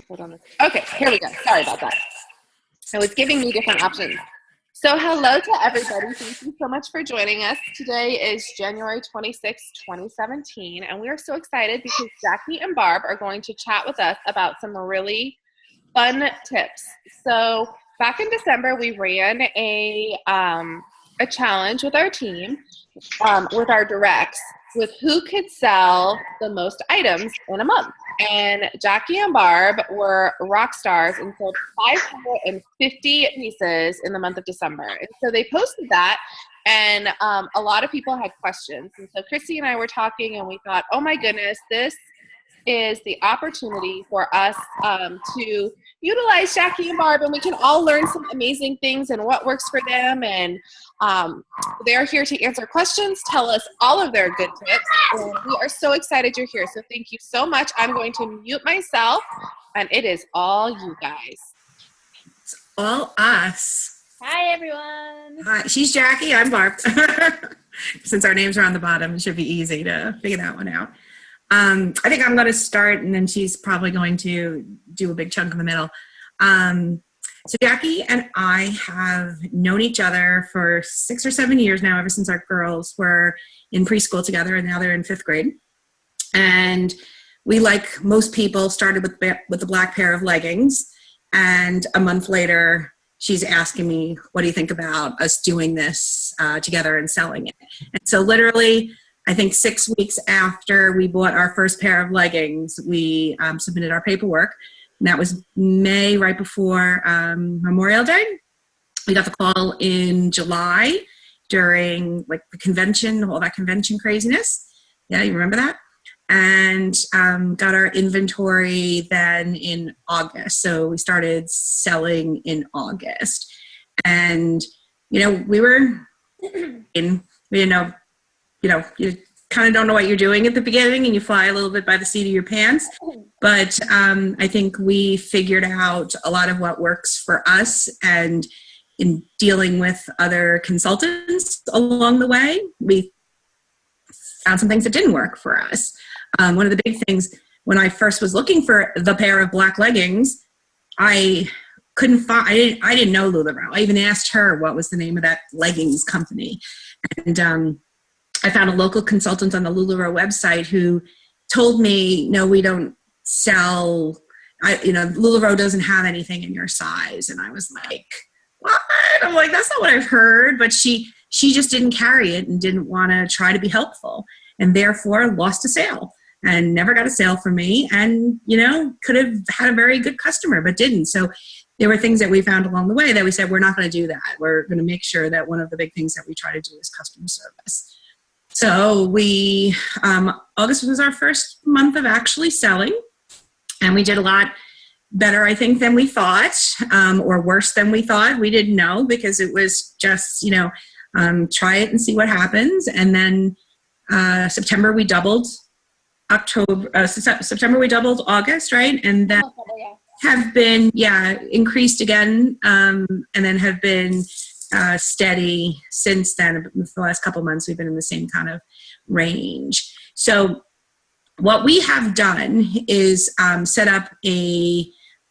Hold on. Okay, here we go. Sorry about that. It was giving me different options. So hello to everybody. Thank you so much for joining us. Today is January 26, 2017, and we are so excited because Jackie and Barb are going to chat with us about some really fun tips. So back in December, we ran a challenge with our team, with our directs, with who could sell the most items in a month. And Jackie and Barb were rock stars and sold 550 pieces in the month of December. And so they posted that, and a lot of people had questions. And so Chrissy and I were talking, and we thought, oh my goodness, this is the opportunity for us to utilize Jackie and Barb, and we can all learn some amazing things and what works for them. And they're here to answer questions, tell us all of their good tips, and we are so excited you're here. So thank you so much. I'm going to mute myself, and it is all you guys. It's all us. Hi, everyone. Hi, she's Jackie. I'm Barb. Since our names are on the bottom, it should be easy to figure that one out. I think I'm going to start, and then she's probably going to do a big chunk in the middle. So Jackie and I have known each other for 6 or 7 years now, ever since our girls were in preschool together, and now they're in 5th grade. And we, like most people, started with the black pair of leggings. And a month later, she's asking me, what do you think about us doing this together and selling it? And so literally, I think 6 weeks after we bought our first pair of leggings, we submitted our paperwork. And that was May, right before Memorial Day. We got the call in July during like the convention, all that convention craziness. Yeah, you remember that? And got our inventory then in August. So we started selling in August. And, you know, we were in, you know, you kind of don't know what you're doing at the beginning, and you fly a little bit by the seat of your pants. But I think we figured out a lot of what works for us, and in dealing with other consultants along the way, we found some things that didn't work for us. One of the big things, when I first was looking for the pair of black leggings, I couldn't find, I didn't know LuLaRoe. I even asked her what was the name of that leggings company. And I found a local consultant on the LuLaRoe website who told me, no, we don't sell, LuLaRoe doesn't have anything in your size. And I was like, what? I'm like, that's not what I've heard. But she just didn't carry it and didn't want to try to be helpful, and therefore lost a sale and never got a sale from me. And, could have had a very good customer, but didn't. So there were things that we found along the way that we said, we're not going to do that. We're going to make sure that one of the big things that we try to do is customer service. So August was our first month of actually selling, and we did a lot better, I think, than we thought, or worse than we thought. We didn't know, because it was just, try it and see what happens. And then September we doubled, September we doubled August, right? And then have been, increased again, and then have been steady since then. For the last couple months, we've been in the same kind of range. So what we have done is set up a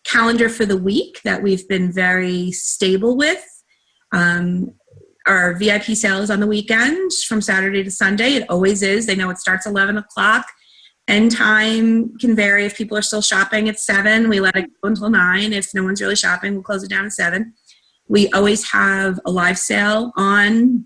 calendar for the week that we've been very stable with. Our VIP sale is on the weekend from Saturday to Sunday. It always is. They know it starts 11 o'clock. End time can vary. If people are still shopping at 7, we let it go until 9. If no one's really shopping, we'll close it down at 7. We always have a live sale on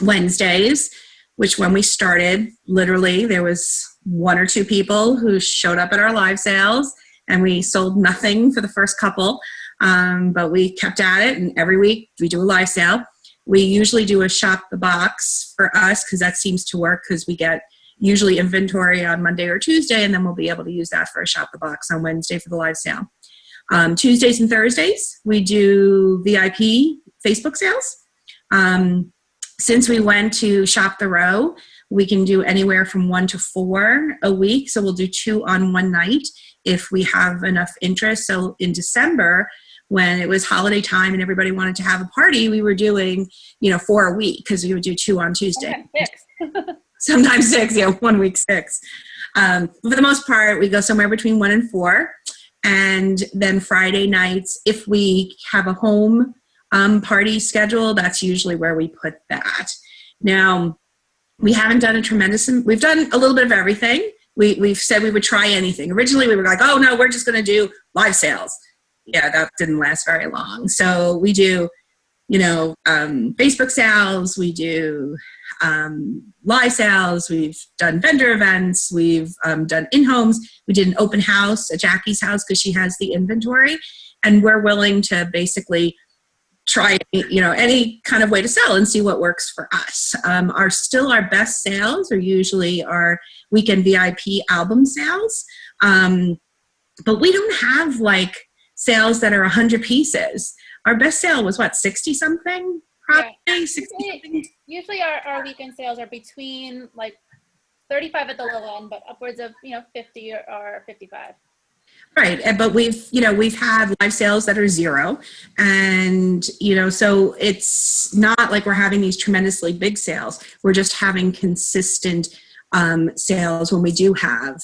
Wednesdays, which when we started, literally there was 1 or 2 people who showed up at our live sales, and we sold nothing for the first couple. But we kept at it, and every week we do a live sale. We usually do a shop the box for us, because that seems to work, because we get usually inventory on Monday or Tuesday, and then we'll be able to use that for a shop the box on Wednesday for the live sale. Tuesdays and Thursdays, we do VIP Facebook sales. Since we went to Shop the Row, we can do anywhere from 1 to 4 a week. So we'll do 2 on one night if we have enough interest. So in December, when it was holiday time and everybody wanted to have a party, we were doing, 4 a week, because we would do 2 on Tuesday. Sometimes 6, 1 week 6. But for the most part, we go somewhere between 1 and 4. And then Friday nights, if we have a home party schedule, that's usually where we put that. Now, we haven't done we've done a little bit of everything. We've said we would try anything. Originally, we were like, oh no, we're just going to do live sales. Yeah, that didn't last very long. So we do, Facebook sales, we do live sales, we've done vendor events, we've done in-homes. We did an open house at Jackie's house because she has the inventory, and we're willing to basically try any kind of way to sell and see what works for us. Our best sales are usually our weekend VIP album sales, but we don't have like sales that are 100 pieces. Our best sale was what, 60 something? Probably yeah. 60 something. Usually our weekend sales are between like 35 at the low end, but upwards of 50 or 55. Right, but we've had live sales that are 0, and so it's not like we're having these tremendously big sales. We're just having consistent sales when we do have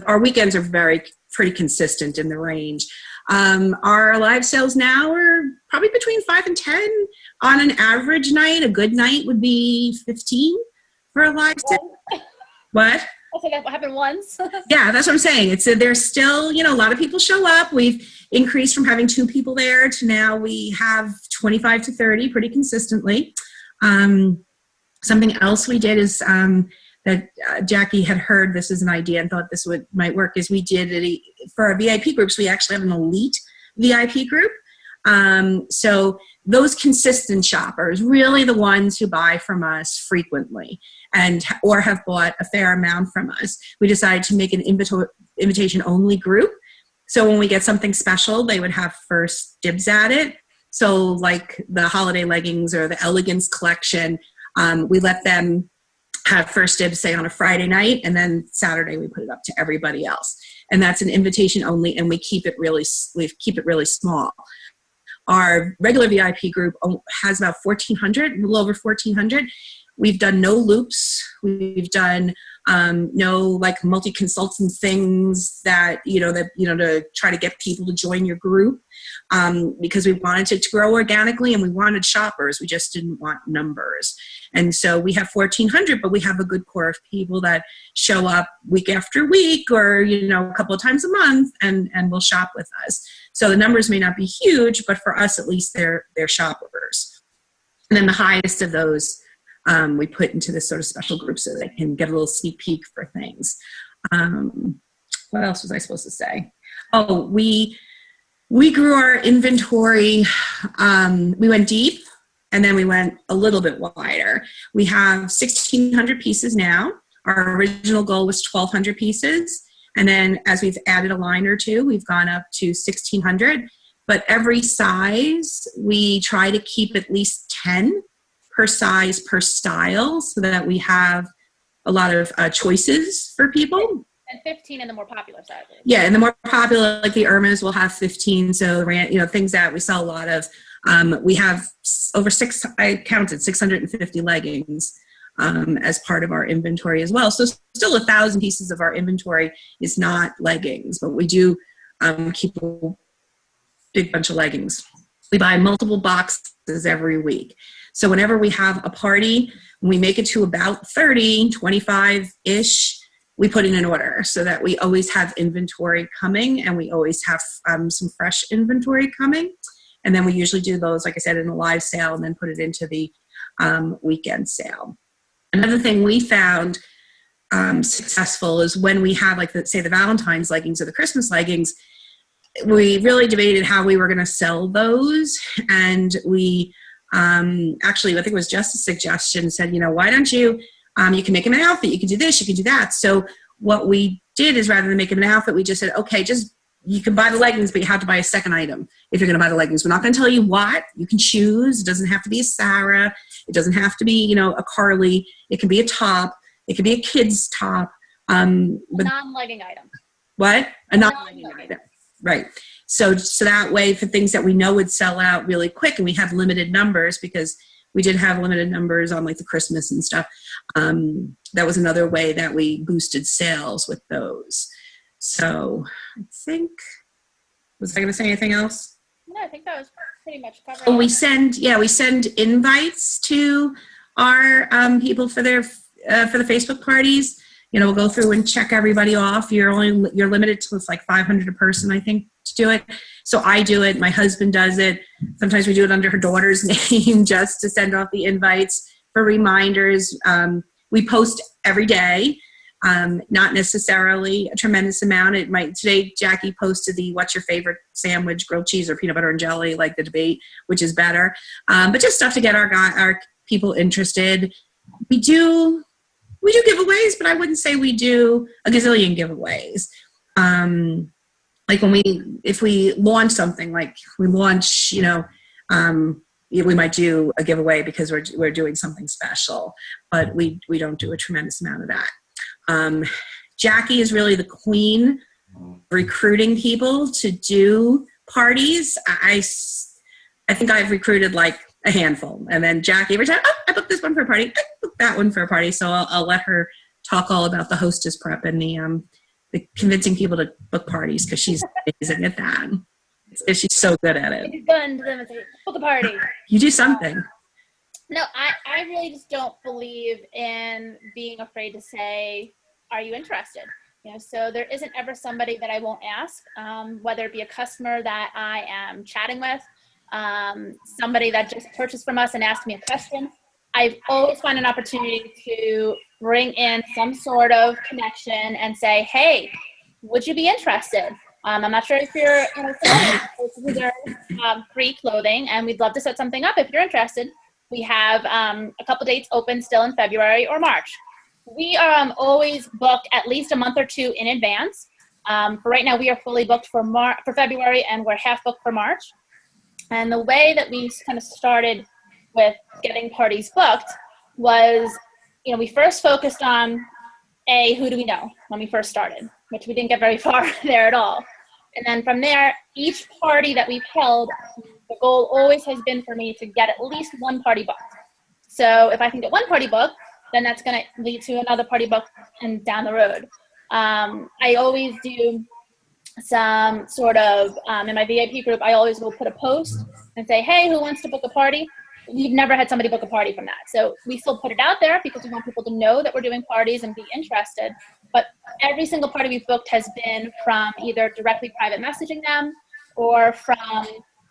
our weekends are pretty consistent in the range. Our live sales now are probably between 5 and 10 on an average night. A good night would be 15 for a live sale. What? I think that happened once. Yeah, that's what I'm saying. There's still, a lot of people show up. We've increased from having 2 people there to now we have 25 to 30 pretty consistently. Something else we did is that Jackie had heard this as an idea and thought this might work is we did for our VIP groups, we actually have an elite VIP group. So those consistent shoppers, really the ones who buy from us frequently or have bought a fair amount from us, we decided to make an invitation only group. So when we get something special, they would have first dibs at it. So like the holiday leggings or the elegance collection, we let them have first dibs, say on a Friday night, and then Saturday we put it up to everybody else. And that's an invitation only, and we keep it really small. Our regular VIP group has about 1,400, a little over 1,400. We've done no loops. We've done no like multi-consultant things that to try to get people to join your group because we wanted it to grow organically and we wanted shoppers. We just didn't want numbers. And so we have 1,400, but we have a good core of people that show up week after week or a couple of times a month and will shop with us. So the numbers may not be huge, but for us at least they're shoppers. And then the highest of those we put into this sort of special group so they can get a little sneak peek for things. What else was I supposed to say? Oh, we grew our inventory. We went deep and then we went a little bit wider. We have 1,600 pieces now. Our original goal was 1,200 pieces. And then as we've added a line or two, we've gone up to 1,600. But every size, we try to keep at least 10 per size per style so that we have a lot of choices for people. And 15 in the more popular sizes. Yeah, and the more popular, like the Irmas will have 15. So, things that we sell a lot of. We have over I counted 650 leggings as part of our inventory as well. So still 1,000 pieces of our inventory is not leggings, but we do keep a big bunch of leggings. We buy multiple boxes every week. So whenever we have a party, when we make it to about 30, 25-ish, we put in an order so that we always have inventory coming and we always have some fresh inventory coming. And then we usually do those, like I said, in a live sale and then put it into the weekend sale. Another thing we found successful is when we have, like, say, the Valentine's leggings or the Christmas leggings, we really debated how we were going to sell those. And we actually, I think it was just a suggestion, said, why don't you can make them an outfit, you can do this, you can do that. So what we did is rather than make them an outfit, we just said, okay, you can buy the leggings, but you have to buy a second item if you're going to buy the leggings. We're not going to tell you what. You can choose. It doesn't have to be a Sarah. It doesn't have to be, a Carly. It can be a top. It can be a kid's top. Non-legging item. What? A non-legging item. Right. So that way, for things that we know would sell out really quick, and we have limited numbers because we did have limited numbers on like the Christmas and stuff. That was another way that we boosted sales with those. So I think Was I going to say anything else? No, I think that was pretty much covered. Oh, we send invites to our people for their for the Facebook parties. You know, we'll go through and check everybody off. You're limited to, it's like 500 a person, I think, to do it. So I do it. My husband does it. Sometimes we do it under her daughter's name just to send off the invites for reminders. We post every day. Not necessarily a tremendous amount. Today Jackie posted the what's your favorite sandwich, grilled cheese or peanut butter and jelly, like the debate, which is better. But just stuff to get our people interested. We do giveaways, but I wouldn't say we do a gazillion giveaways. Like if we launch something, like we launch, we might do a giveaway because we're doing something special, but we don't do a tremendous amount of that. Jackie is really the queen recruiting people to do parties. I think I've recruited like a handful, and then Jackie every time, I booked this one for a party, I booked that one for a party. So I'll let her talk all about the hostess prep and the convincing people to book parties, because she's amazing at that. She's so good at it. She's going to them and say, book a party. You do something. No, I really just don't believe in being afraid to say, are you interested? So there isn't ever somebody that I won't ask, whether it be a customer that I am chatting with, somebody that just purchased from us and asked me a question. I've always found an opportunity to bring in some sort of connection and say, hey, would you be interested? I'm not sure if you're reserve free clothing, and we'd love to set something up if you're interested. We have a couple dates open still in February or March. We always book at least a month or two in advance. For right now, we are fully booked for February, and we're half booked for March. And the way that we kind of started with getting parties booked was, we first focused on, who do we know when we first started, which we didn't get very far there at all. And then from there, each party that we've held, the goal always has been for me to get at least one party booked. So if I can get one party booked, then that's going to lead to another party book and down the road. I always do some sort of, in my VIP group, I always will put a post and say, hey, who wants to book a party? We've never had somebody book a party from that. So we still put it out there because we want people to know that we're doing parties and be interested. But every single party we've booked has been from either directly private messaging them or from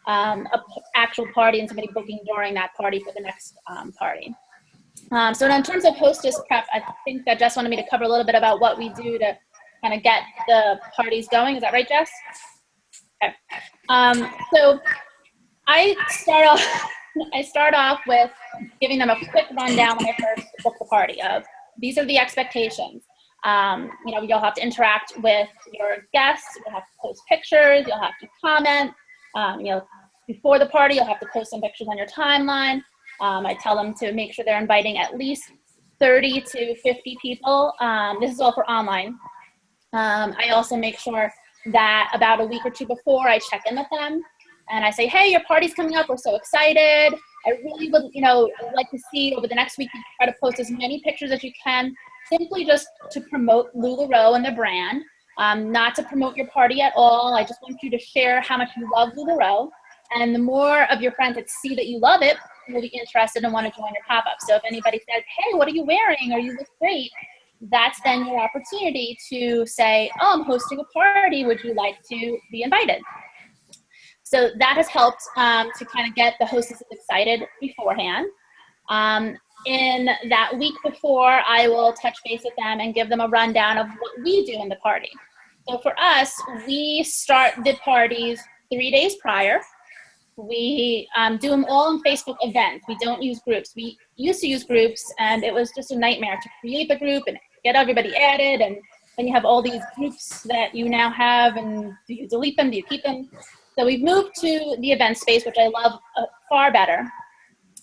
an actual party and somebody booking during that party for the next party. So in terms of hostess prep, I think that Jess wanted me to cover a little bit about what we do to kind of get the parties going. Is that right, Jess? Okay. So I start off with giving them a quick rundown when I first book the party of, these are the expectations. You'll have to interact with your guests. You'll have to post pictures. You'll have to comment. Before the party, you'll have to post some pictures on your timeline. I tell them to make sure they're inviting at least 30 to 50 people. This is all for online. I also make sure that about a week or two before, I check in with them and I say, hey, your party's coming up. We're so excited. I really would, like to see over the next week, you try to post as many pictures as you can, simply just to promote LuLaRoe and the brand, not to promote your party at all. I just want you to share how much you love LuLaRoe. And the more of your friends that see that you love it will be interested and want to join your pop-up. So if anybody says, hey, what are you wearing? Or you look great, that's then your opportunity to say, oh, I'm hosting a party. Would you like to be invited? So that has helped to kind of get the hostesses excited beforehand. In that week before, I will touch base with them and give them a rundown of what we do in the party. So for us, we start the parties 3 days prior. We do them all in Facebook events. We don't use groups. We used to use groups, and it was just a nightmare to create the group and get everybody added. And then you have all these groups that you now have, and do you delete them? Do you keep them? So we've moved to the event space, which I love far better.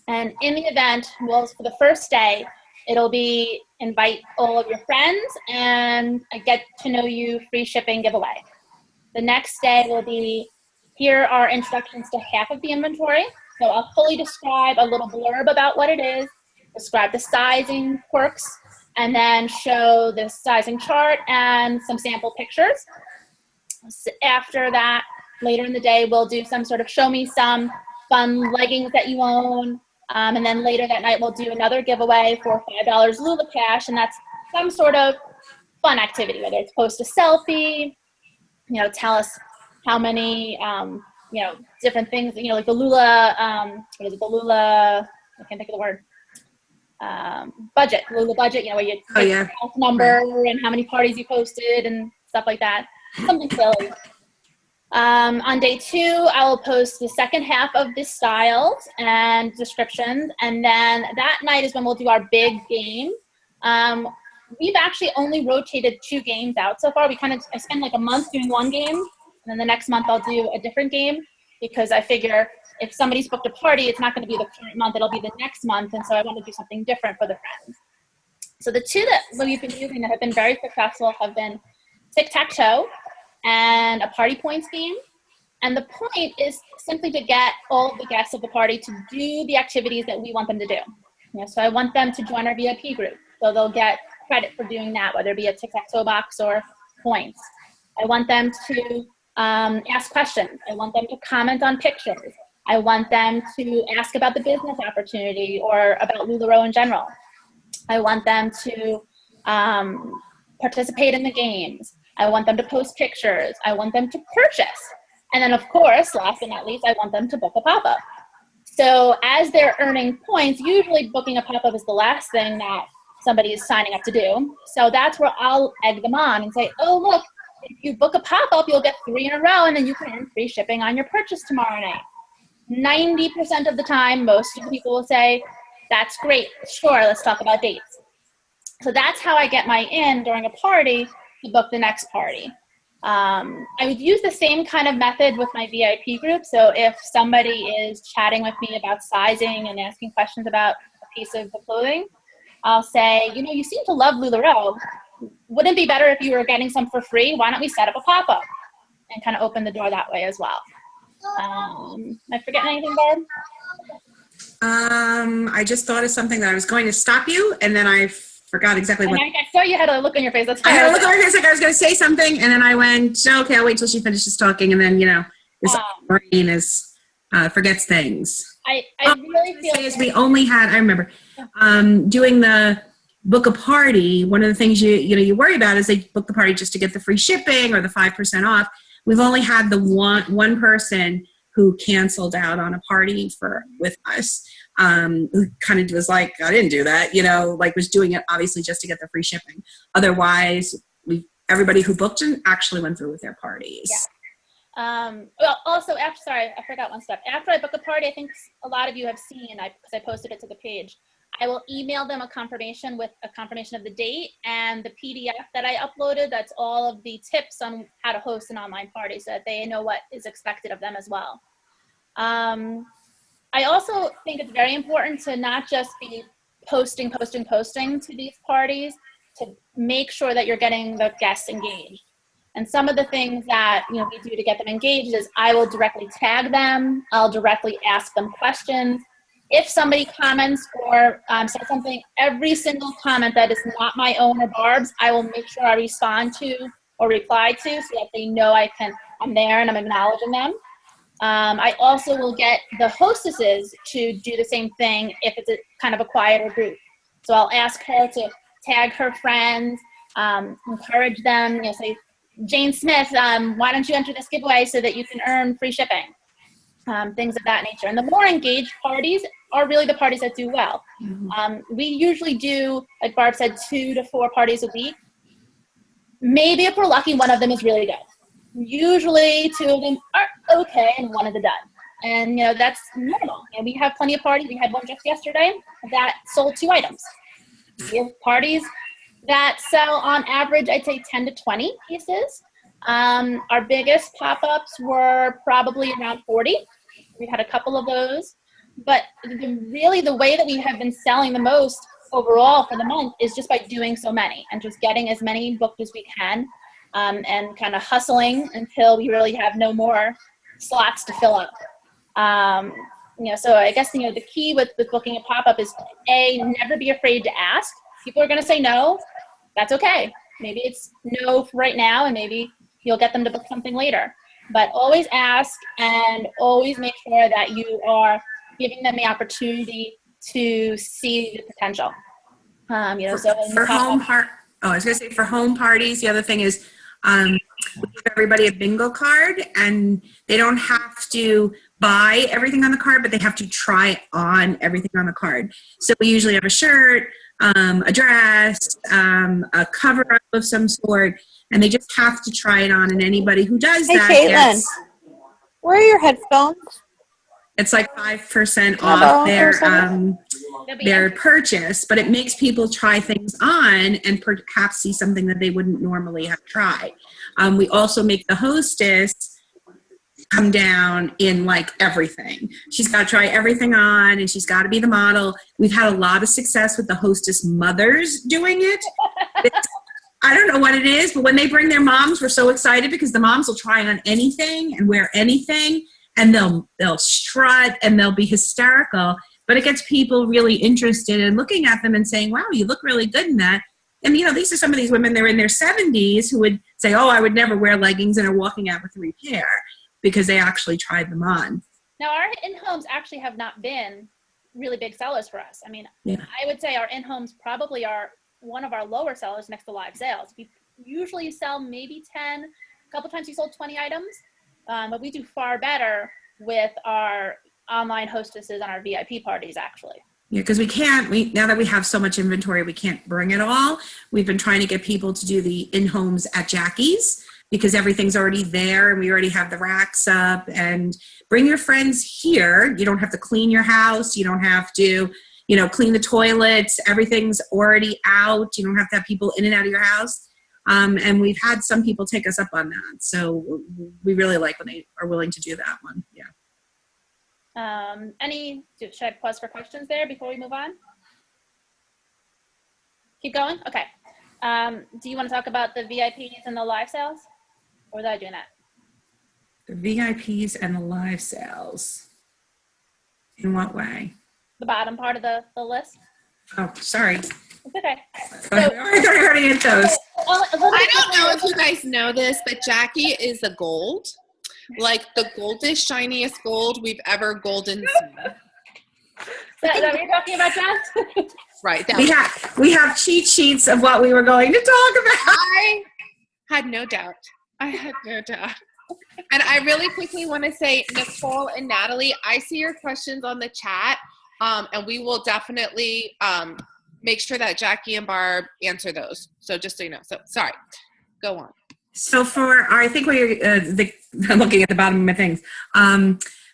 And in the event, well, for the first day, it'll be invite all of your friends and a get to know you free shipping giveaway. The next day will be, here are instructions to half of the inventory. So I'll fully describe a little blurb about what it is, describe the sizing quirks, and then show the sizing chart and some sample pictures. So after that, later in the day, we'll do some sort of show me some fun leggings that you own. And then later that night, we'll do another giveaway for $5 Lula Cash. And that's some sort of fun activity, whether it's post a selfie, tell us how many, different things, like the Lula, what is it, the Lula, I can't think of the word, budget, Lula budget, where you take the house number and how many parties you posted and stuff like that. Something silly. On day 2, I will post the second half of the styles and descriptions. And then that night is when we'll do our big game. We've actually only rotated 2 games out so far. I spend like a month doing one game, and then the next month I'll do a different game, because I figure if somebody's booked a party, it's not going to be the current month, it'll be the next month. And so I want to do something different for the friends. So the 2 that we've been using that have been very successful have been tic-tac-toe and a party points game. And the point is simply to get all of the guests of the party to do the activities that we want them to do. So I want them to join our VIP group. So they'll get credit for doing that, whether it be a tic-tac-toe box or points. I want them to ask questions. I want them to comment on pictures. I want them to ask about the business opportunity or about LuLaRoe in general. I want them to participate in the games. I want them to post pictures. I want them to purchase. And then, of course, last but not least, I want them to book a pop-up. So as they're earning points, usually booking a pop-up is the last thing that somebody is signing up to do. So that's where I'll egg them on and say, oh, look, if you book a pop-up, you'll get 3 in a row, and then you can earn free shipping on your purchase tomorrow night. 90% of the time, most of the people will say, that's great. Sure, let's talk about dates. So that's how I get my in during a party to book the next party. I would use the same kind of method with my VIP group. So if somebody is chatting with me about sizing and asking questions about a piece of the clothing, I'll say, you seem to love LuLaRoe. Wouldn't it be better if you were getting some for free? Why don't we set up a pop-up and kind of open the door that way as well? Am I forgetting anything, Barb? I just thought of something that I was going to stop you, and then I forgot exactly what. I saw you had a look on your face. That's fine. I had a look on my face like I was going to say something, and then I went, okay, I'll wait till she finishes talking, and then, this brain forgets things. I really feel is we only had, I remember, doing the book a party, one of the things you worry about is they book the party just to get the free shipping or the 5% off. We've only had the one person who canceled out on a party with us, who kind of was like, I didn't do that, was doing it obviously just to get the free shipping. Otherwise, everybody who booked it actually went through with their parties. Yeah. Well, also, sorry, I forgot one step. After I book a party, I think a lot of you have seen, because I posted it to the page, I will email them a confirmation with a confirmation of the date and the PDF that I uploaded. That's all of the tips on how to host an online party so that they know what is expected of them as well. I also think it's very important to not just be posting to these parties, to make sure that you're getting the guests engaged. And some of the things that we do to get them engaged is I will directly tag them. I'll directly ask them questions. If somebody comments or says something, every single comment that is not my own or Barb's, I will make sure I respond to or reply to so that they know I'm there and I'm acknowledging them. I also will get the hostesses to do the same thing if it's a kind of a quieter group. So I'll ask her to tag her friends, encourage them, say, Jane Smith, why don't you enter this giveaway so that you can earn free shipping? Things of that nature. And the more engaged parties are really the parties that do well. Mm-hmm. We usually do, like Barb said, 2 to 4 parties a week. Maybe if we're lucky, one of them is really good. Usually 2 of them are okay and one is done. And, that's normal. We have plenty of parties. We had one just yesterday that sold 2 items. We have parties that sell on average, I'd say 10 to 20 pieces. Our biggest pop-ups were probably around 40. We had a couple of those. But really the way that we have been selling the most overall for the month is just by doing so many and just getting as many booked as we can, and kind of hustling until we really have no more slots to fill up. So I guess, the key with booking a pop-up is never be afraid to ask. People are going to say no. That's okay. Maybe it's no for right now, and maybe you'll get them to book something later. but always ask and always make sure that you are giving them the opportunity to see the potential. You know, so for I was gonna say for home parties, the other thing is we give everybody a bingo card, and they don't have to buy everything on the card, but they have to try on everything on the card. So we usually have a shirt, a dress, a cover up of some sort, and they just have to try it on. And anybody who does Hey, that Caitlin, where are your headphones? it's like 5% off their purchase, but it makes people try things on and perhaps see something that they wouldn't normally have tried. We also make the hostess come down in like everything. She's got to try everything on, and she's got to be the model. We've had a lot of success with the hostess mothers doing it. I don't know what it is, but when they bring their moms, we're so excited because the moms will try on anything and wear anything, and they'll strut and they'll be hysterical. But it gets people really interested in looking at them and saying, wow, you look really good in that. And, you know, these are some of these women, they're in their 70s who would say, oh, I would never wear leggings, and are walking out with 3 pair because they actually tried them on. Now, our in-homes actually have not been really big sellers for us. I mean, yeah. I would say our in-homes probably are one of our lower sellers next to live sales. We usually sell maybe 10. A couple times we sold 20 items, but we do far better with our online hostesses and our VIP parties, actually. Yeah, because now that we have so much inventory, we can't bring it all. We've been trying to get people to do the in-homes at Jackie's because everything's already there and we already have the racks up. And bring your friends here. You don't have to clean your house. You don't have to, you know, clean the toilets. Everything's already out. You don't have to have people in and out of your house. And we've had some people take us up on that. So we really like when they are willing to do that one. Yeah. Should I pause for questions there before we move on? Keep going? Okay. Do you want to talk about the VIPs and the live sales? Or was I doing that? The VIPs and the live sales. In what way? The bottom part of the list. Oh, sorry. It's okay. I already hit those. I don't know if you guys know this, but Jackie is a gold. Like the goldest, shiniest gold we've ever golden seen. Is that what you're talking about, Jess? Right. We have cheat sheets of what we were going to talk about. I had no doubt. And I really quickly want to say, Nicole and Natalie, I see your questions on the chat, and we will definitely make sure that Jackie and Barb answer those. So just so you know. So sorry. Go on. So I think I'm looking at the bottom of my things.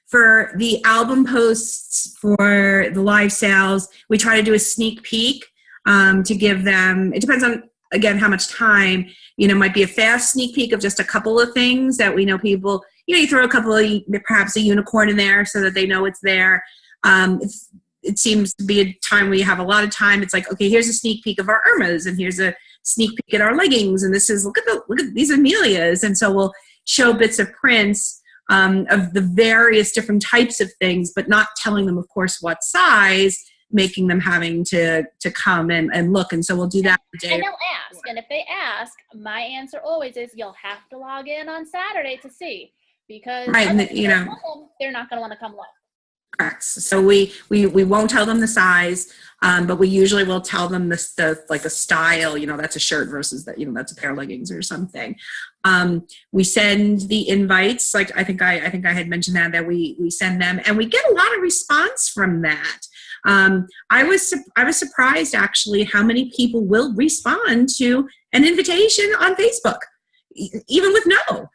For the album posts for the live sales, we try to do a sneak peek to give them, it depends on, again, how much time, you know, might be a fast sneak peek of just a couple of things that we know people, you know, you throw a couple of, perhaps a unicorn in there so that they know it's there. It seems to be a time where you have a lot of time. It's like, okay, here's a sneak peek of our Irmas, and here's a sneak peek at our leggings, and this is look at these Amelias, and so we'll show bits of prints of the various different types of things, but not telling them, of course, what size, making them having to come and look, and so we'll do that the day. And they'll ask, and if they ask, my answer always is you'll have to log in on Saturday to see, because right, and you know, they're not going to want to come look. Correct. So we won't tell them the size, but we usually will tell them the style, you know, that's a shirt versus that, you know, that's a pair of leggings or something. We send the invites, like I think I had mentioned that we send them, and we get a lot of response from that. I was surprised actually how many people will respond to an invitation on Facebook, even with no.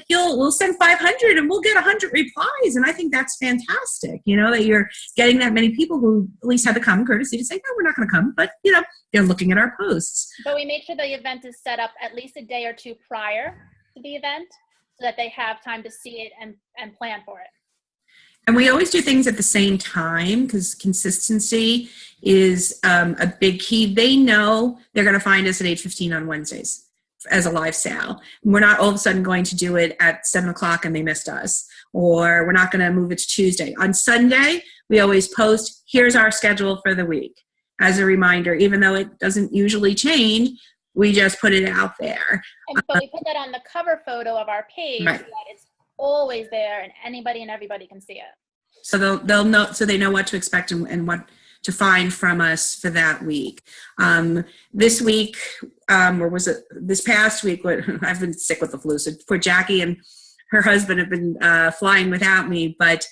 We'll send 500 and we'll get 100 replies. And I think that's fantastic, you know, that you're getting that many people who at least had the common courtesy to say, no, we're not going to come, but, you know, they're looking at our posts. But we make sure the event is set up at least a day or two prior to the event so that they have time to see it and plan for it. And we always do things at the same time because consistency is a big key. They know they're going to find us at 8:15 on Wednesdays as a live sale. We're not all of a sudden going to do it at 7:00 and they missed us, or we're not going to move it to Tuesday. On Sunday, we always post, here's our schedule for the week as a reminder, even though it doesn't usually change. We just put it out there. But we put that on the cover photo of our page, Right. so that it's always there and anybody and everybody can see it. So they'll know, so they know what to expect and what to find from us for that week. This week, or was it this past week? I've been sick with the flu, so poor Jackie and her husband have been flying without me, but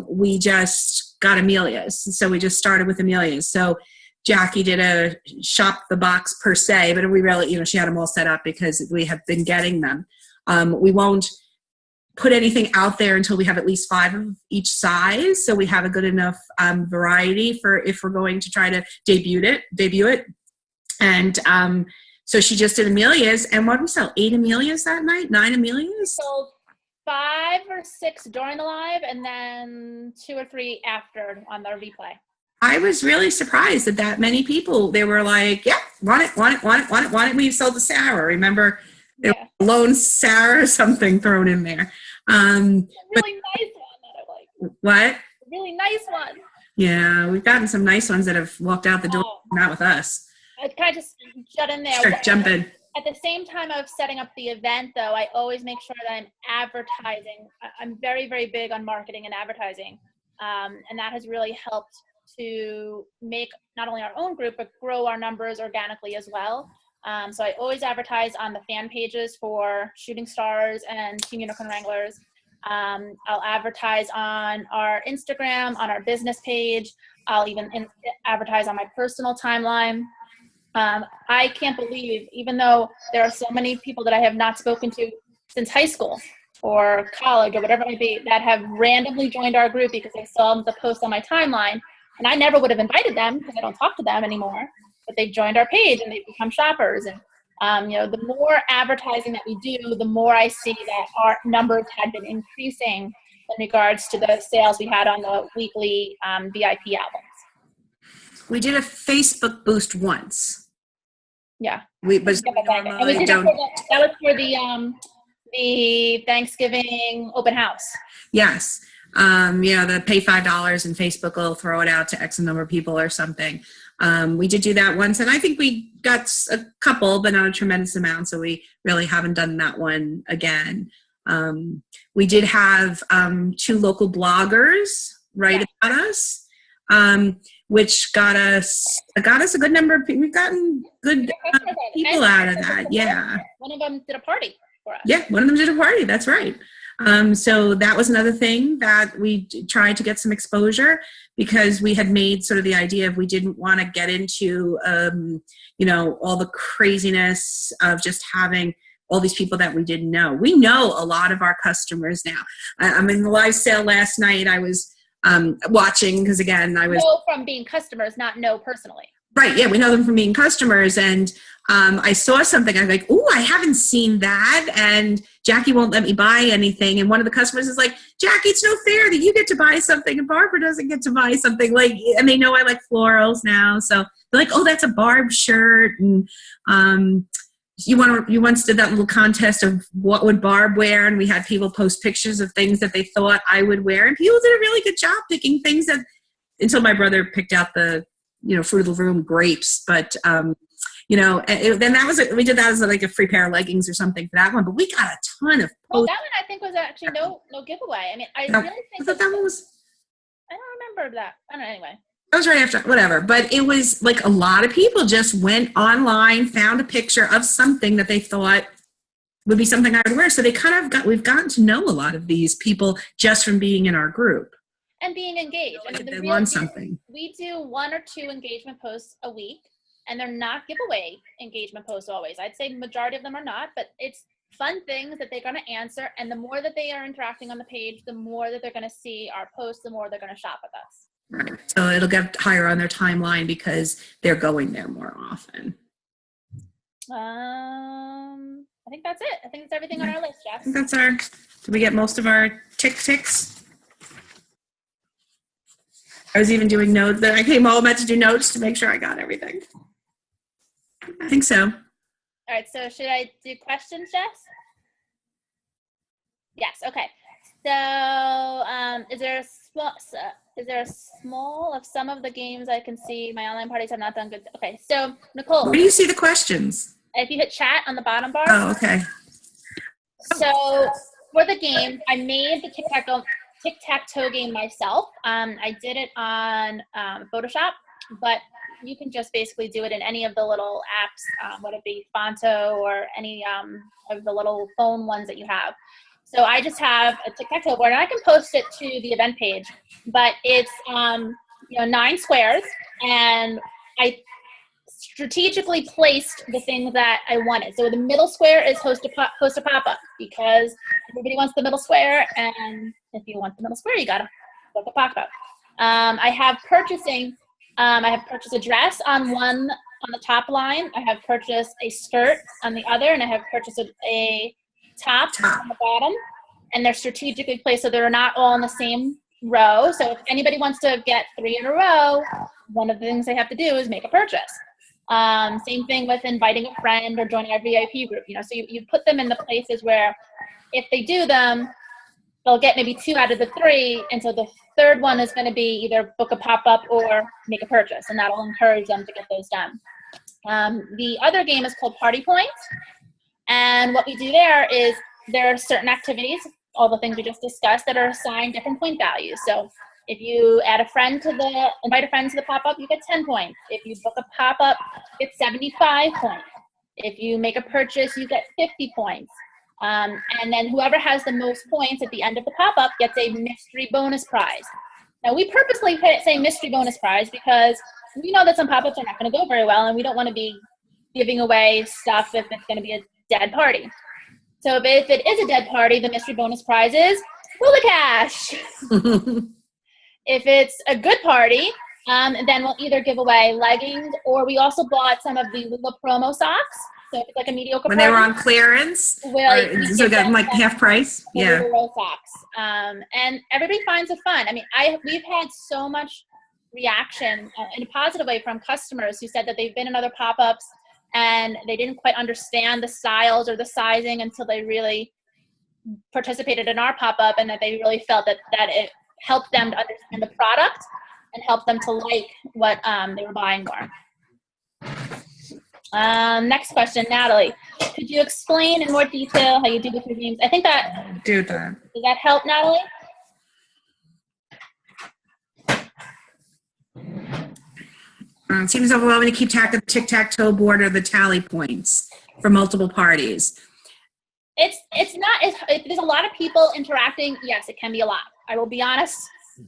we just got Amelia's. So we just started with Amelia's. So Jackie did a shop the box per se, but we really, she had them all set up because we have been getting them. We won't put anything out there until we have at least 5 of each size, so we have a good enough variety for if we're going to try to debut it. And so she just did Amelia's, and what did we sell? 8 Amelia's that night? 9 Amelia's? Sold 5 or 6 during the live, and then 2 or 3 after on the replay. I was really surprised that many people, they were like, yeah, want it. We sold the Sarah. Remember, there was a lone Sarah or something thrown in there. A really nice one that I like. What? A really nice one. Yeah, we've gotten some nice ones that have walked out the door, not with us. Can I just jump in there? Sure, jump in. At the same time of setting up the event, though, I always make sure that I'm advertising. I'm very, very big on marketing and advertising. And that has really helped to make not only our own group, but grow our numbers organically as well. So I always advertise on the fan pages for Shooting Stars and Team Unicorn Wranglers. I'll advertise on our Instagram, on our business page. I'll even advertise on my personal timeline. I can't believe, even though there are so many people that I have not spoken to since high school or college or whatever it may be, that have randomly joined our group because they saw the post on my timeline. And I never would have invited them because I don't talk to them anymore. But they've joined our page and they've become shoppers. And, the more advertising that we do, the more I see that our numbers had been increasing in regards to the sales we had on the weekly VIP albums. We did a Facebook boost once. Yeah. But and we did that was for the Thanksgiving open house. Yes. The pay $5 and Facebook will throw it out to X number of people or something. We did do that once, and I think we got a couple, but not a tremendous amount, so we really haven't done that one again. We did have 2 local bloggers write about us, which got us a good number of people. We've gotten good people out of that. Yeah. One of them did a party for us. Yeah, one of them did a party. That's right. So that was another thing that we tried to get some exposure, because we had made sort of the idea of we didn't want to get into, all the craziness of just having all these people that we didn't know. We know a lot of our customers now. I'm in the live sale last night. I was watching because, again, I was... Know from being customers, not know personally. Right, yeah, we know them from being customers, and I saw something, I was like, ooh, I haven't seen that, and Jackie won't let me buy anything, and one of the customers is like, Jackie, it's no fair that you get to buy something and Barbara doesn't get to buy something, and they know I like florals now, so they're like, oh, that's a Barb shirt, and you once did that little contest of what would Barb wear, and we had people post pictures of things that they thought I would wear, and people did a really good job picking things until my brother picked out the Fruit of the Loom grapes, but then we did that as like a free pair of leggings or something for that one, but we got a ton of that one I think was actually no giveaway. I mean, I really think that one was, I don't remember that. I don't know, anyway. That was right after, whatever, but it was like a lot of people just went online, found a picture of something that they thought would be something I would wear, so they we've gotten to know a lot of these people just from being in our group. And being engaged. I mean, they learn something. We do 1 or 2 engagement posts a week, and they're not giveaway engagement posts always. I'd say the majority of them are not, but it's fun things that they're going to answer, and the more that they are interacting on the page, the more that they're going to see our posts, the more they're going to shop with us. Right. So it'll get higher on their timeline because they're going there more often. I think that's it. I think that's everything on our list, Jess. I think did we get most of our ticks? I was even doing notes. I came home, had to do notes to make sure I got everything. I think so. All right, so should I do questions, Jess? Yes, okay. So is there a small of some of the games I can see my online parties have not done good? Okay, so Nicole. Where do you see the questions? if you hit chat on the bottom bar. Oh, okay. So for the game, I made the tic-tac-toe game myself. I did it on Photoshop, but you can just basically do it in any of the little apps, whether it be Fonto or any of the little phone ones that you have. So I just have a tic-tac-toe board, and I can post it to the event page, but it's 9 squares, and I strategically placed the things that I wanted. So the middle square is host a pop-up, because everybody wants the middle square, and if you want the middle square, you gotta book a pop-up. I have purchasing. I have purchased a dress on the top line. I have purchased a skirt on the other, and I have purchased a top on the bottom. And they're strategically placed so they're not all in the same row. So if anybody wants to get 3 in a row, one of the things they have to do is make a purchase. Same thing with inviting a friend or joining our VIP group. So you put them in the places where if they do them, they'll get maybe 2 out of the 3, and so the third one is going to be either book a pop-up or make a purchase, and that'll encourage them to get those done. The other game is called Party Points, and what we do there is there are certain activities, all the things we just discussed, that are assigned different point values. So if you invite a friend to the pop-up, you get 10 points. If you book a pop-up, you get 75 points. If you make a purchase, you get 50 points. And then whoever has the most points at the end of the pop-up gets a mystery bonus prize. Now, we purposely say mystery bonus prize because we know that some pop-ups are not going to go very well, and we don't want to be giving away stuff if it's going to be a dead party. So if it is a dead party, the mystery bonus prize is Hula Cash. If it's a good party, then we'll either give away leggings, or we also bought some of the Lula promo socks. So if it's like a mediocre When party, they were on clearance, so got like half price. Yeah. Lula socks. And everybody finds it fun. I mean, we've had so much reaction in a positive way from customers who said that they've been in other pop-ups and they didn't quite understand the styles or the sizing until they really participated in our pop-up, and that they really felt that it helped them to understand the product and helped them to like what they were buying more. Next question, Natalie. Could you explain in more detail how you do with your games? I think that does that help, Natalie? It seems overwhelming to keep track of the tic-tac-toe board or the tally points for multiple parties. It's not. There's a lot of people interacting. Yes, it can be a lot. I will be honest.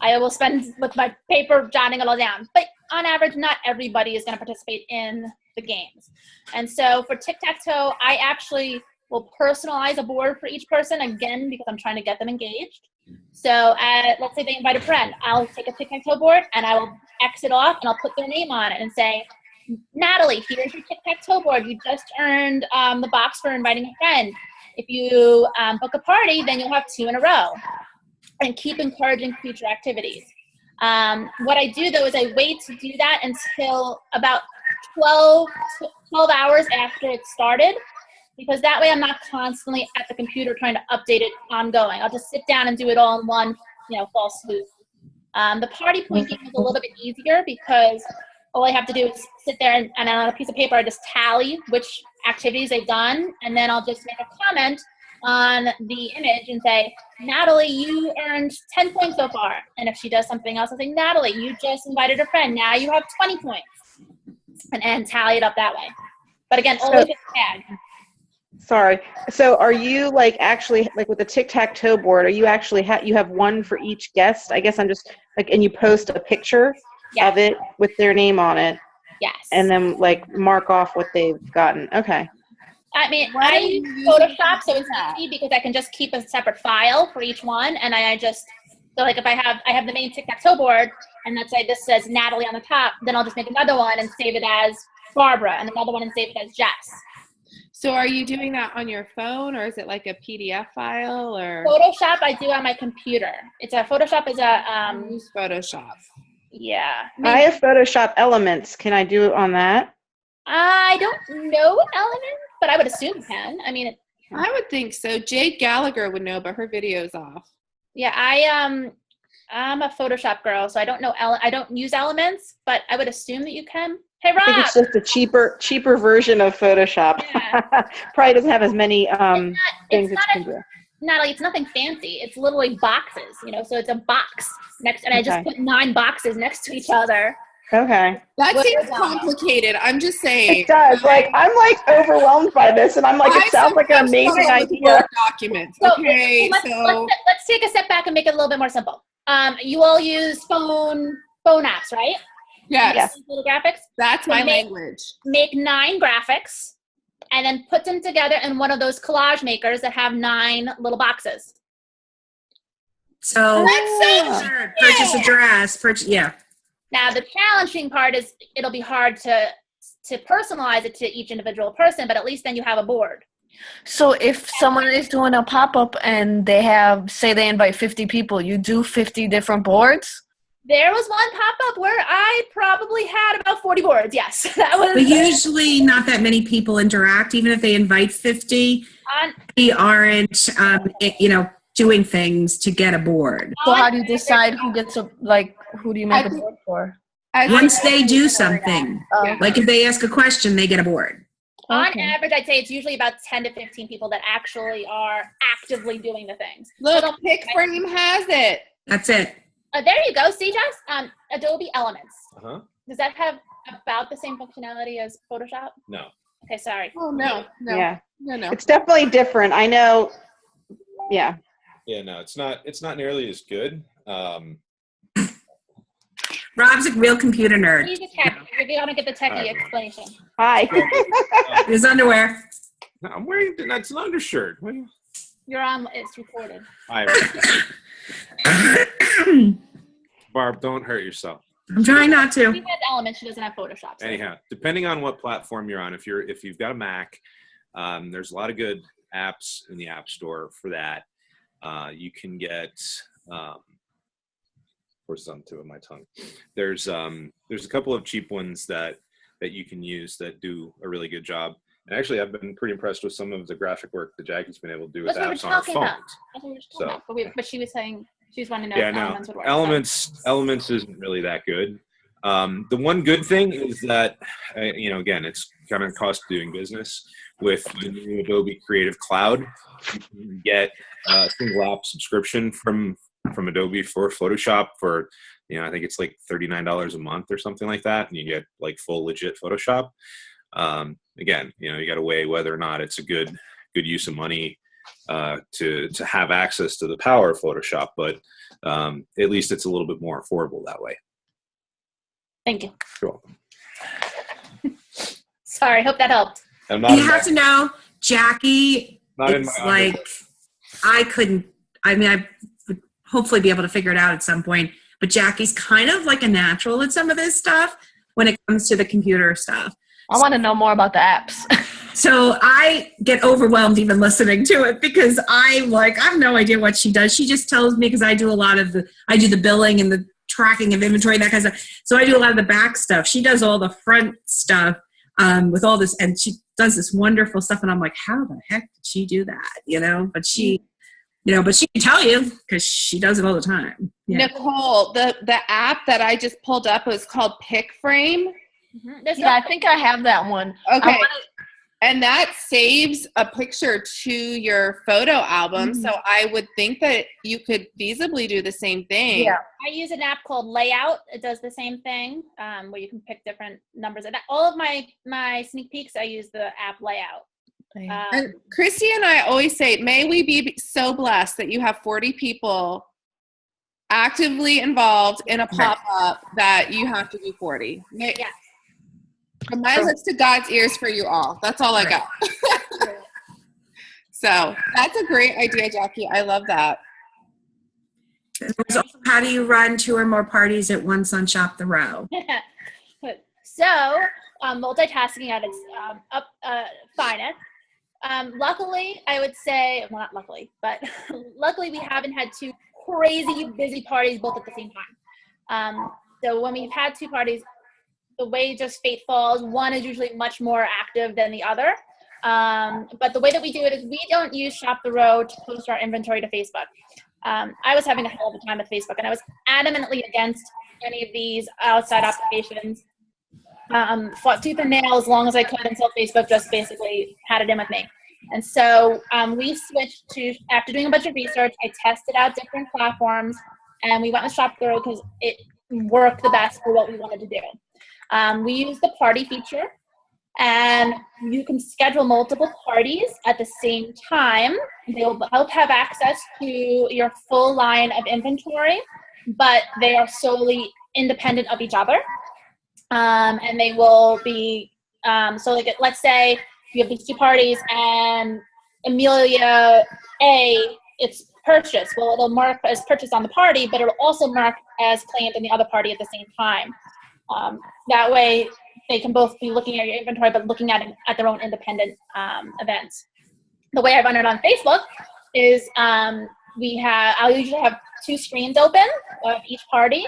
I will spend with my paper jotting it all down. But on average, not everybody is going to participate in the games. And so for tic-tac-toe, I actually will personalize a board for each person, again, because I'm trying to get them engaged. So let's say they invite a friend. I'll take a tic-tac-toe board and I will X it off and I'll put their name on it and say, Natalie, here's your tic-tac-toe board. You just earned the box for inviting a friend. If you book a party, then you'll have 2 in a row. And keep encouraging future activities. What I do, though, is I wait to do that until about 12 hours after it started, because that way I'm not constantly at the computer trying to update it ongoing. I'll just sit down and do it all in one, fall swoop. The party point game is a little bit easier because all I have to do is sit there and on a piece of paper, I just tally which activities they've done, and then I'll just make a comment on the image and say, Natalie, you earned 10 points so far. And if she does something else, I'll say, Natalie, you just invited a friend. Now you have 20 points. And tally it up that way. But again, always a tag. Sorry. So are you actually with the tic-tac-toe board, are you actually you have one for each guest? I guess I'm just and you post a picture of it with their name on it. Yes. And then mark off what they've gotten. Okay. I mean, I use Photoshop, so it's easy because I can just keep a separate file for each one, and I just if I have the main tic-tac-toe board, and let's say this says Natalie on the top, then I'll just make another one and save it as Barbara, and another one and save it as Jess. So are you doing that on your phone, or is it like a PDF file, or Photoshop? I do on my computer. Photoshop is a use Photoshop. Yeah. I have Photoshop Elements. Can I do it on that? I don't know Elements, but I would assume you can. I mean, I would think so. Jade Gallagher would know, but her video's off. Yeah, I'm a Photoshop girl, so I don't know. I don't use Elements, but I would assume that you can. Hey, I think Rob. it's just a cheaper version of Photoshop. Yeah. Probably doesn't have as many things that you can do. Natalie, it's nothing fancy. It's literally boxes, so it's a box next, and I just put 9 boxes next to each other. Okay. That seems complicated. I'm just saying. It does. Like, I'm like overwhelmed by this, and I'm like, it sounds like an amazing idea. Documents. Okay, let's take a step back and make it a little bit more simple. You all use phone apps, right? Yes. Little graphics. That's my language. Make 9 graphics, and then put them together in one of those collage makers that have 9 little boxes. So purchase a dress. Yeah. Now the challenging part is it'll be hard to personalize it to each individual person, but at least then you have a board. So if someone is doing a pop-up and they have, say they invite 50 people, you do 50 different boards? There was one pop-up where I probably had about 40 boards, yes. That was. But usually not that many people interact, even if they invite 50, we aren't, doing things to get a board. So how do you decide who gets who do you make a board for? Once they do something, like if they ask a question, they get a board. On average, I'd say it's usually about 10 to 15 people that actually are actively doing the things. Look, PicFrame has it. That's it. There you go. See, Jess? Adobe Elements. Uh-huh. Does that have about the same functionality as Photoshop? No. Okay, sorry. Oh, no. Yeah. No. It's definitely different. I know. Yeah. Yeah, no, it's not nearly as good. Rob's a real computer nerd. He's a tech. If you want to get the techie explanation. Hi. His underwear. No, I'm wearing that's an undershirt. What are you? You're on. It's recorded. Barb, don't hurt yourself. I'm trying not to. She has Elements. She doesn't have Photoshop. So. Anyhow, depending on what platform you're on, if you've got a Mac, there's a lot of good apps in the App Store for that. You can get. Or some tip of my tongue. There's a couple of cheap ones that you can use that do a really good job. And actually, I've been pretty impressed with some of the graphic work that Jackie's been able to do with apps on her phones. That's what we were talking about. But she was saying she was wanting to know Yeah, if no, Elements would work. Elements isn't really that good. The one good thing is that again, it's kind of cost of doing business with the new Adobe Creative Cloud. You can get a single app subscription from Adobe for Photoshop for, I think it's like $39 a month or something like that. And you get like full legit Photoshop. Again, you got to weigh whether or not it's a good use of money to have access to the power of Photoshop. But at least it's a little bit more affordable that way. Thank you. You're welcome. Sorry, hope that helped. You have to know, Jackie, it's like, I would hopefully be able to figure it out at some point, but Jackie's kind of like a natural at some of this stuff when it comes to the computer stuff. I want to know more about the apps. So I get overwhelmed even listening to it because I'm like, I have no idea what she does. She just tells me, because I do the billing and the tracking of inventory, that kind of stuff. So I do a lot of the back stuff. She does all the front stuff with all this, and she does this wonderful stuff. And I'm like, how the heck did she do that? But she can tell you because she does it all the time. Yeah. Nicole, the app that I just pulled up was called PicFrame. Mm-hmm. I think I have that one. Okay. And that saves a picture to your photo album. Mm-hmm. So I would think that you could feasibly do the same thing. Yeah. I use an app called Layout. It does the same thing, where you can pick different numbers. And all of my sneak peeks, I use the app Layout. And Christy and I always say, may we be so blessed that you have 40 people actively involved in a pop-up that you have to do 40. Yeah. From my lips to God's ears for you all. That's all I got. So that's a great idea, Jackie. I love that. Also, how do you run 2 or more parties at once on Shop the Row? So multitasking at its finest. Luckily, I would say, well, not luckily, but luckily we haven't had 2 crazy busy parties both at the same time. So when we've had 2 parties, the way just fate falls, one is usually much more active than the other. But the way that we do it is we don't use Shop the Row to post our inventory to Facebook. I was having a hell of a time with Facebook, and I was adamantly against any of these outside applications. fought tooth and nail as long as I could until Facebook just basically had it in with me. And so we switched to, after doing a bunch of research, I tested out different platforms, and we went with ShopGuru because it worked the best for what we wanted to do. We used the party feature, and you can schedule multiple parties at the same time. They will both have access to your full line of inventory, but they are solely independent of each other. And they will be, so like, let's say you have these two parties and Amelia A, it's purchased. Well, it'll mark as purchased on the party, but it'll also mark as claimed in the other party at the same time. That way they can both be looking at your inventory, but looking at it at their own independent events. The way I run it on Facebook is I'll usually have 2 screens open of each party,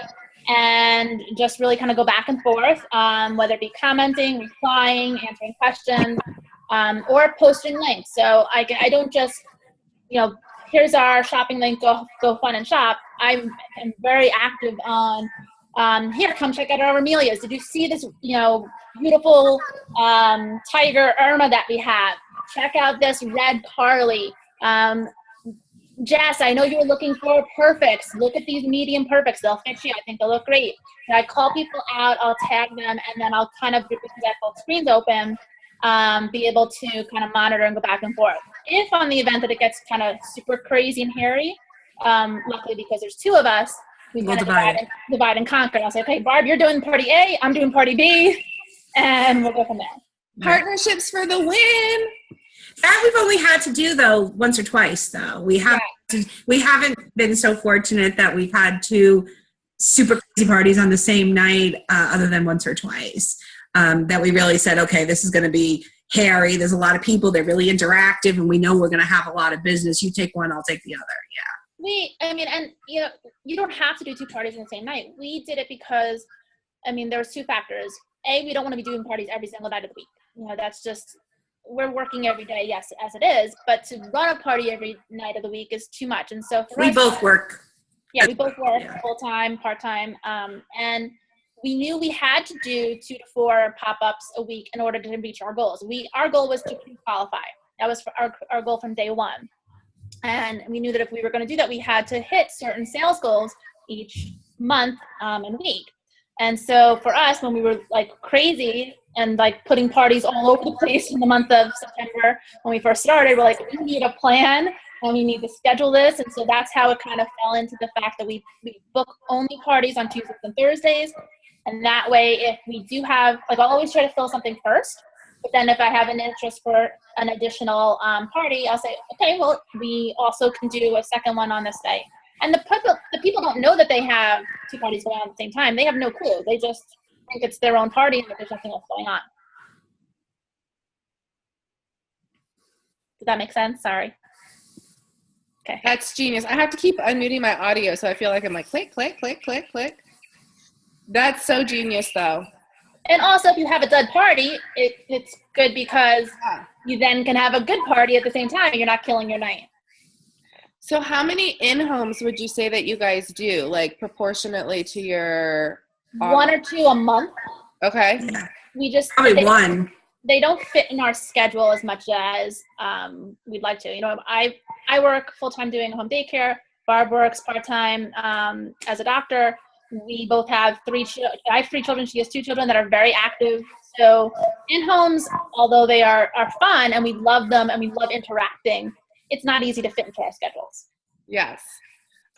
and just really kind of go back and forth, whether it be commenting, replying, answering questions, or posting links. So I don't just, here's our shopping link, go fun and shop. I'm very active on, here, come check out our Amelias. Did you see this, beautiful tiger Irma that we have? Check out this red Carly. Jess, I know you're looking for perfects. Look at these medium perfects. They'll fit you. I think they'll look great. And I call people out, I'll tag them, and then I'll kind of, because I have both screens open, be able to kind of monitor and go back and forth. If on the event that it gets kind of super crazy and hairy, luckily because there's 2 of us, we kind of divide and conquer. I'll say, okay, Barb, you're doing party A, I'm doing party B, and we'll go from there. Partnerships for the win. That we've only had to do though once or twice though. We haven't been so fortunate that we've had 2 super crazy parties on the same night, other than once or twice. That we really said, okay, this is going to be hairy. There's a lot of people. They're really interactive, and we know we're going to have a lot of business. You take one, I'll take the other. Yeah. You don't have to do 2 parties on the same night. We did it because, there was 2 factors. A, we don't want to be doing parties every single night of the week. That's just, we're working every day, yes, as it is, but to run a party every night of the week is too much. And so for us, both work. Yeah, we both work full-time, part-time, and we knew we had to do 2 to 4 pop-ups a week in order to reach our goals. Our goal was to qualify. That was our goal from day one. And we knew that if we were going to do that, we had to hit certain sales goals each month and week. And so for us, when we were like crazy and like putting parties all over the place in the month of September, when we first started, we're like, we need a plan and we need to schedule this. And so that's how it kind of fell into the fact that we book only parties on Tuesdays and Thursdays. And that way, if we do have, I'll always try to fill something first. But then if I have an interest for an additional party, I'll say, okay, well, we also can do a second one on this day. And the people don't know that they have 2 parties going on at the same time. They have no clue. They just think it's their own party and that there's nothing else going on. Does that make sense? Sorry. Okay. That's genius. I have to keep unmuting my audio, so I feel like I'm like, click, click, click, click, click. That's so genius, though. And also, if you have a dud party, it's good because you then can have a good party at the same time and you're not killing your night. So how many in-homes would you say that you guys do, like proportionately to your... 1 or 2 a month. Okay. Yeah. We just... Probably 1. They don't fit in our schedule as much as we'd like to. I work full-time doing home daycare. Barb works part-time as a doctor. We both have 3 children. I have 3 children. She has 2 children that are very active. So in-homes, although they are fun and we love them and we love interacting, it's not easy to fit into our schedules. Yes.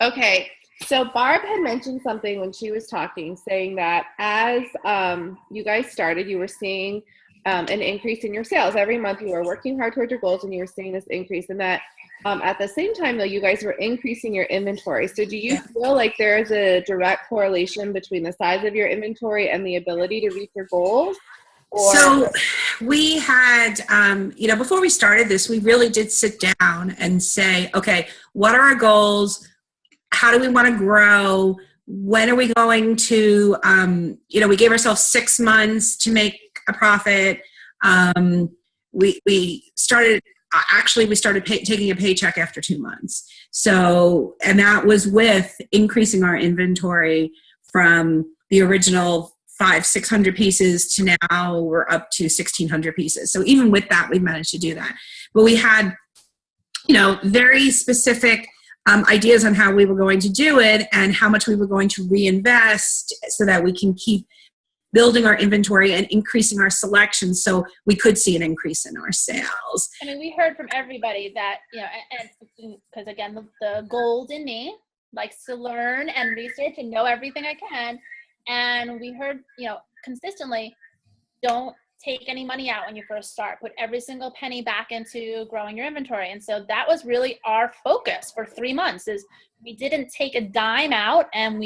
Okay. So Barb had mentioned something when she was talking, saying that as you guys started, you were seeing an increase in your sales. Every month you were working hard towards your goals and you were seeing this increase, and that at the same time, though, you guys were increasing your inventory. So do you feel like there is a direct correlation between the size of your inventory and the ability to reach your goals? Or? So we had, before we started this, we really did sit down and say, okay, what are our goals? How do we want to grow? When are we going to, we gave ourselves 6 months to make a profit. We started taking a paycheck after 2 months. So, and that was with increasing our inventory from the original 600 pieces to now we're up to 1,600 pieces. So even with that, we've managed to do that. But we had, very specific ideas on how we were going to do it and how much we were going to reinvest so that we can keep building our inventory and increasing our selection so we could see an increase in our sales. I mean, we heard from everybody that, and because again, the gold in me likes to learn and research and know everything I can. And we heard, consistently, don't take any money out when you first start. Put every single penny back into growing your inventory. And so that was really our focus for 3 months is we didn't take a dime out, and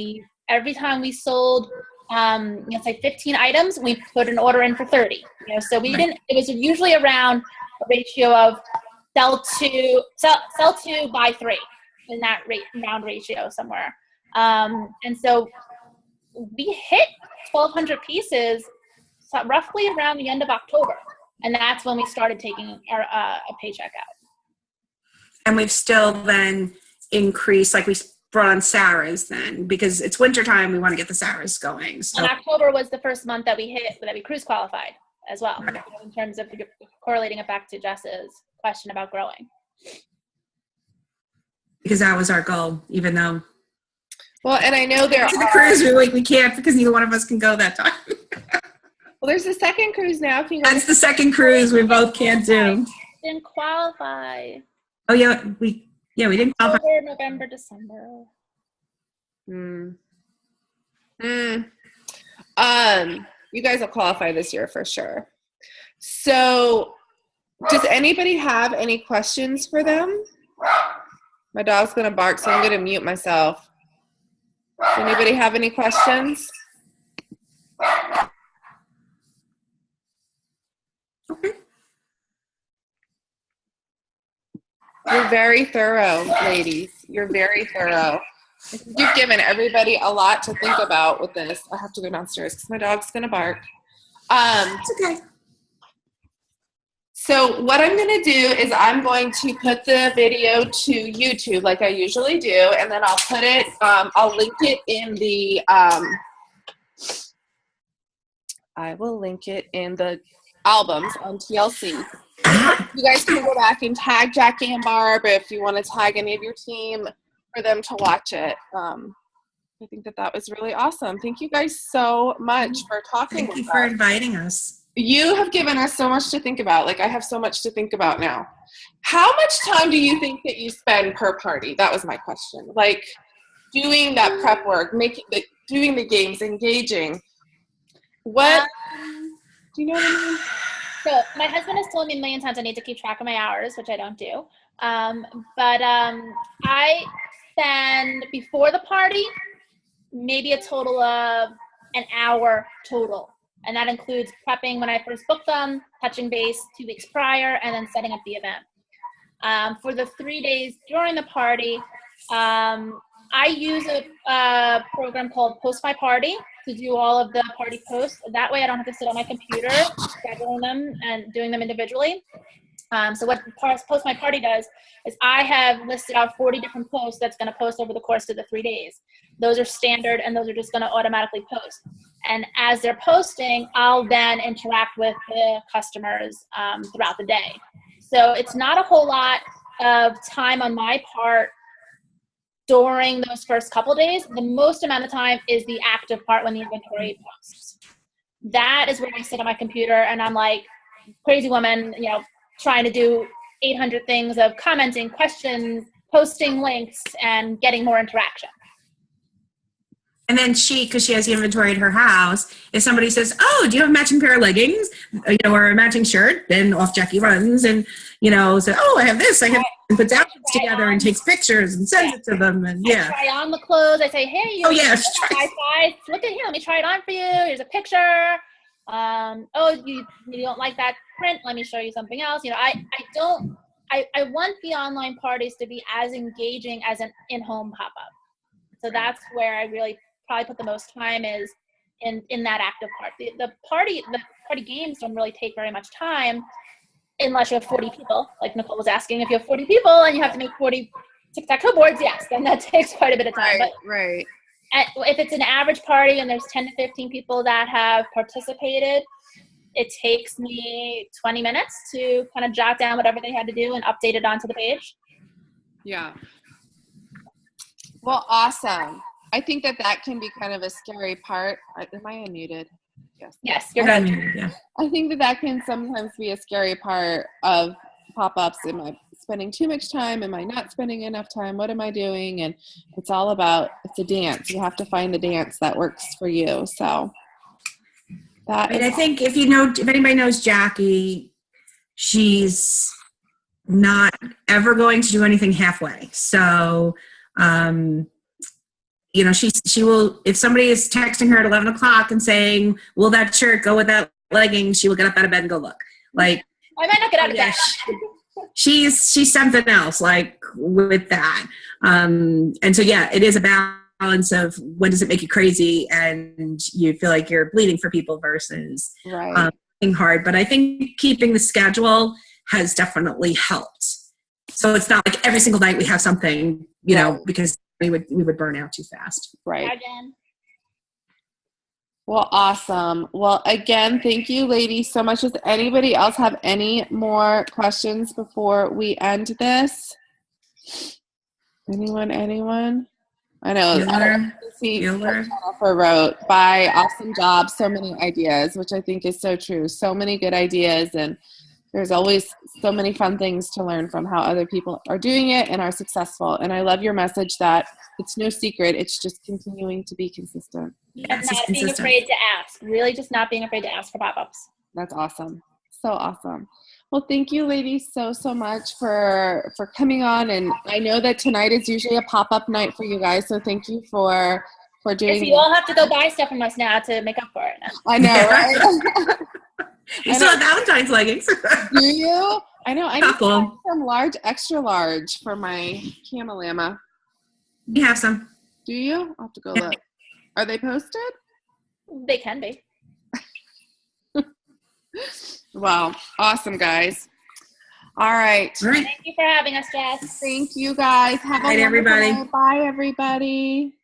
every time we sold, say 15 items, we put an order in for 30. So it was usually around a ratio of sell to buy 3 in that round ratio somewhere. And so we hit 1,200 pieces roughly around the end of October. And that's when we started taking a paycheck out. And we've still then increased, like we brought on Sarah's then, because it's wintertime, we want to get the Sarah's going. So. And October was the first month that we cruise qualified as well, in terms of correlating it back to Jess's question about growing. Because that was our goal, even though. Well, and I know there to the cruise, we can't because neither one of us can go that time. Well, there's the second cruise now. That's the second cruise we both can't do. Didn't qualify. Oh yeah, we didn't qualify. October, November, December. You guys will qualify this year for sure. So, does anybody have any questions for them? My dog's gonna bark, so I'm gonna mute myself. Does anybody have any questions? Okay. You're very thorough, ladies. You're very thorough. You've given everybody a lot to think about with this. I have to go downstairs because my dog's gonna bark. It's okay. So what I'm going to do is I'm going to put the video to YouTube like I usually do, and then I'll put it, I'll link it in the, I will link it in the albums on TLC. You guys can go back and tag Jackie and Barb if you want to tag any of your team for them to watch it. I think that was really awesome. Thank you guys so much for talking with us. Thank you for inviting us. You have given us so much to think about. Like, I have so much to think about now. How much time do you think that you spend per party? That was my question. Like, doing that prep work, doing the games, engaging. What? Do you know what I mean? So my husband has told me a million times I need to keep track of my hours, which I don't do. But I spend, before the party, maybe a total of an hour total. And that includes prepping when I first booked them, touching base 2 weeks prior, and then setting up the event. For the 3 days during the party, I use a program called Post My Party to do all of the party posts. That way I don't have to sit on my computer scheduling them and doing them individually. So what Post My Party does is I have listed out 40 different posts that's going to post over the course of the 3 days. Those are standard, and those are just going to automatically post. And as they're posting, I'll then interact with the customers throughout the day. So it's not a whole lot of time on my part during those first couple days. The most amount of time is the active part when the inventory posts. That is where I sit on my computer and I'm like crazy woman, trying to do 800 things of commenting, questions, posting links, and getting more interaction. And then because she has the inventory at her house, if somebody says, oh, do you have a matching pair of leggings, or a matching shirt, then off Jackie runs and, say, oh, I have this, I have, and puts outfits together and takes pictures and sends it to them. And I try on the clothes. I say, hey, look at here, let me try it on for you. Here's a picture. You don't like that print, let me show you something else. I want the online parties to be as engaging as an in-home pop-up. So that's where I really probably put the most time is in that active part. The party games don't really take very much time unless you have 40 people. Like Nicole was asking, if you have 40 people and you have to make 40 tic-tac-toe boards, yes, then that takes quite a bit of time. Right. if it's an average party and there's 10 to 15 people that have participated, it takes me 20 minutes to kind of jot down whatever they had to do and update it onto the page. Yeah. Well, awesome. I think that can be kind of a scary part. Am I unmuted? Yes. Yes, you're good. Yeah. I think that can sometimes be a scary part of pop-ups. Am I spending too much time? Am I not spending enough time? What am I doing? And it's all about, it's a dance. You have to find the dance that works for you. So I think if anybody knows Jackie, she's not ever going to do anything halfway. So, she will, if somebody is texting her at 11 o'clock and saying, will that shirt go with that legging? She will get up out of bed and go look. Like, I might not get out of bed. She's something else, like, with that. And so, yeah, it is a balance of when does it make you crazy and you feel like you're bleeding for people versus being hard. But I think keeping the schedule has definitely helped. So it's not like every single night we have something, because we would burn out too fast. Right. Again. Well, awesome. Well, again, thank you, ladies, so much. Does anybody else have any more questions before we end this? Anyone? I know. Jennifer wrote, "Bye, awesome job, so many ideas," which I think is so true. So many good ideas, and there's always so many fun things to learn from how other people are doing it and are successful. And I love your message that it's no secret. It's just continuing to be consistent. And not being afraid to ask. Really just not being afraid to ask for pop-ups. That's awesome. So awesome. Well, thank you, ladies, so much for coming on. And I know that tonight is usually a pop-up night for you guys. So thank you for doing it. You all have to go buy stuff from us now to make up for it. I know, right? You still have Valentine's leggings. Do you? I know. I need some large, extra large for my Camelama. We have some. Do you? I'll have to go look. Are they posted? They can be. Wow. Awesome, guys. All right. Thank you for having us, Jess. Thank you, guys. Have a wonderful everybody. night. Bye, everybody.